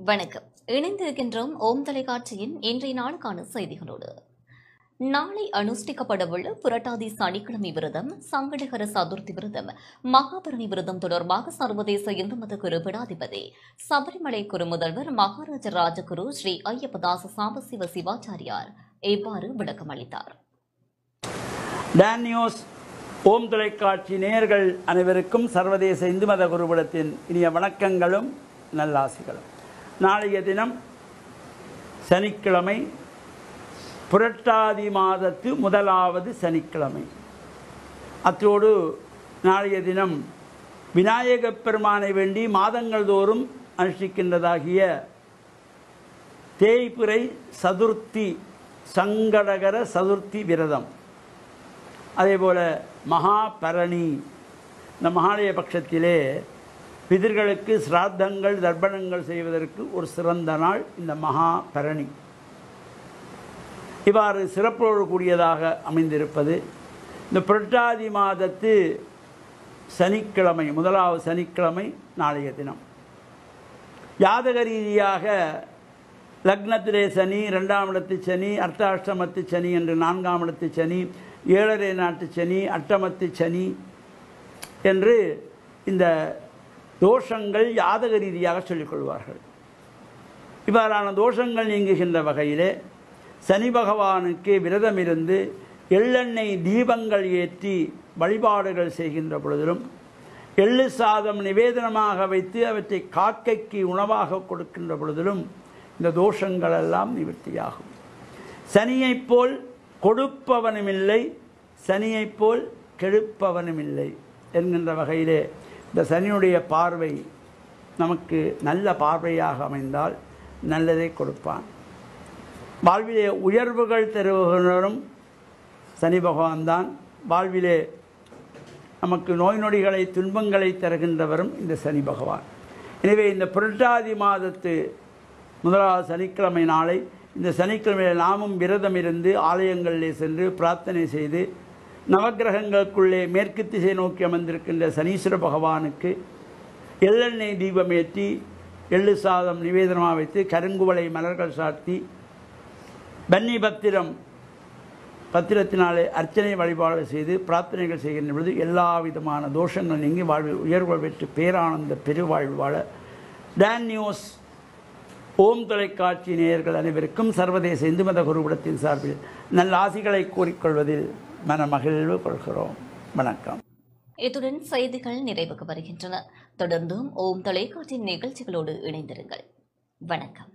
வணக்கம். இணைந்திருக்கின்றோம் ஓம் தொலைக்காட்சியின் இன்றைய நாளுக்கான செய்திகளோடு. நாளை அனுஷ்டிக்கப்படவுள்ள புரட்டாதி சனிக்கிழமை விரதம், சங்கடகர சதுர்த்தி விரதம், மகாபரணி விரதம் தொடர்பாக சர்வதேச இந்து மத குரு பீடாதிபதி சபரிமலை குரு முதல்வர் மகாராஜ ராஜகுரு ஸ்ரீ ஐயப்பதாச சாம்பசிவ சிவாச்சாரியார் இவ்வாறு விளக்கம் அளித்தார். டான் ஓம் தொலைக்காட்சி நேயர்கள் அனைவருக்கும் சர்வதேச இந்து மத குருபீடத்தின் இனிய வணக்கங்களும் நல்லாசிகளும். நாளைய தினம் சனிக்கிழமை, புரட்டாதி மாதத்து முதலாவது சனிக்கிழமை. அத்தோடு நாளைய தினம் விநாயகப் பெருமானை வேண்டி மாதங்கள் தோறும் அனுஷ்டிக்கின்றதாகிய தேய்பிறை சதுர்த்தி, சங்கடகர சதுர்த்தி விரதம், அதேபோல் மகாபரணி. இந்த மகாலய பட்சத்திலே பிதர்களுக்கு சிராத்தங்கள் தர்ப்பணங்கள் செய்வதற்கு ஒரு சிறந்த நாள் இந்த மகாபரணி. இவ்வாறு சிறப்போடு கூடியதாக அமைந்திருப்பது இந்த புரட்டாதி மாதத்து சனிக்கிழமை, முதலாவது சனிக்கிழமை நாளைய தினம். ஜாதக ரீதியாக லக்னத்திலே சனி, 2ஆம் இடத்து சனி, அர்த்தாஷ்டமத்து சனி என்று 4ஆம் இடத்து சனி, 7.5 நாட்டு சனி, அட்டமத்து சனி என்று இந்த தோஷங்கள் ஜாதக ரீதியாக சொல்லிக் கொள்வார்கள். இவ்வாறான தோஷங்கள் நீங்குகின்ற வகையிலே சனி பகவானுக்கு விரதம் இருந்து எள்ளெண்ணெய் தீபங்கள் ஏற்றி வழிபாடுகள் செய்கின்ற பொழுதிலும், எள்ளு சாதம் நிவேதனமாக வைத்து அவற்றை காக்கைக்கு உணவாக கொடுக்கின்ற பொழுதிலும் இந்த தோஷங்கள் எல்லாம் நிவர்த்தியாகும். சனியைப் போல் கொடுப்பவனுமில்லை, சனியைப் போல் கெடுப்பவனுமில்லை என்கின்ற வகையிலே இந்த சனியுடைய பார்வை நமக்கு நல்ல பார்வையாக அமைந்தால் நல்லதை கொடுப்பான். வாழ்விலே உயர்வுகள் தருவரும் சனி பகவான் தான். வாழ்விலே நமக்கு நோய் நொடிகளை, துன்பங்களை தருகின்றவரும் இந்த சனி பகவான். எனவே இந்த புரட்டாதி மாதத்து முதலாவது சனிக்கிழமை நாளை, இந்த சனிக்கிழமையில் நாமும் விரதம் இருந்து ஆலயங்களிலே சென்று பிரார்த்தனை செய்து நவக்கிரகங்களுக்குள்ளே மேற்கு திசை நோக்கி அமர்ந்திருக்கின்ற சனீஸ்வர பகவானுக்கு எள்ளெண்ணெய் தீபமேற்றி எள்ளு சாதம் நிவேதனமாக வைத்து கருங்குவளை மலர்கள் சாத்தி பன்னி பத்திரத்தினாலே அர்ச்சனை வழிபாடு செய்து பிரார்த்தனைகள் செய்கின்ற பொழுது எல்லா விதமான தோஷங்கள் நீங்கி வாழ்வில் உயர்வுகள் பெற்று பேரானந்த பெருவாழ்வு வாழ டான் நியூஸ் ஓம் தொலைக்காட்சி நேயர்கள் அனைவருக்கும் சர்வதேச இந்து மத குருபீடத்தின் சார்பில் நல்ல ஆசிகளை கூறிக்கொள்வதில் மனமகிழ்வு கொள்கிறோம். வணக்கம். இத்துடன் செய்திகள் நிறைவுக்கு வருகின்றன. தொடர்ந்தும் ஓம் தொலைக்காட்சி நிகழ்ச்சிகளோடு இணைந்திருங்கள். வணக்கம்.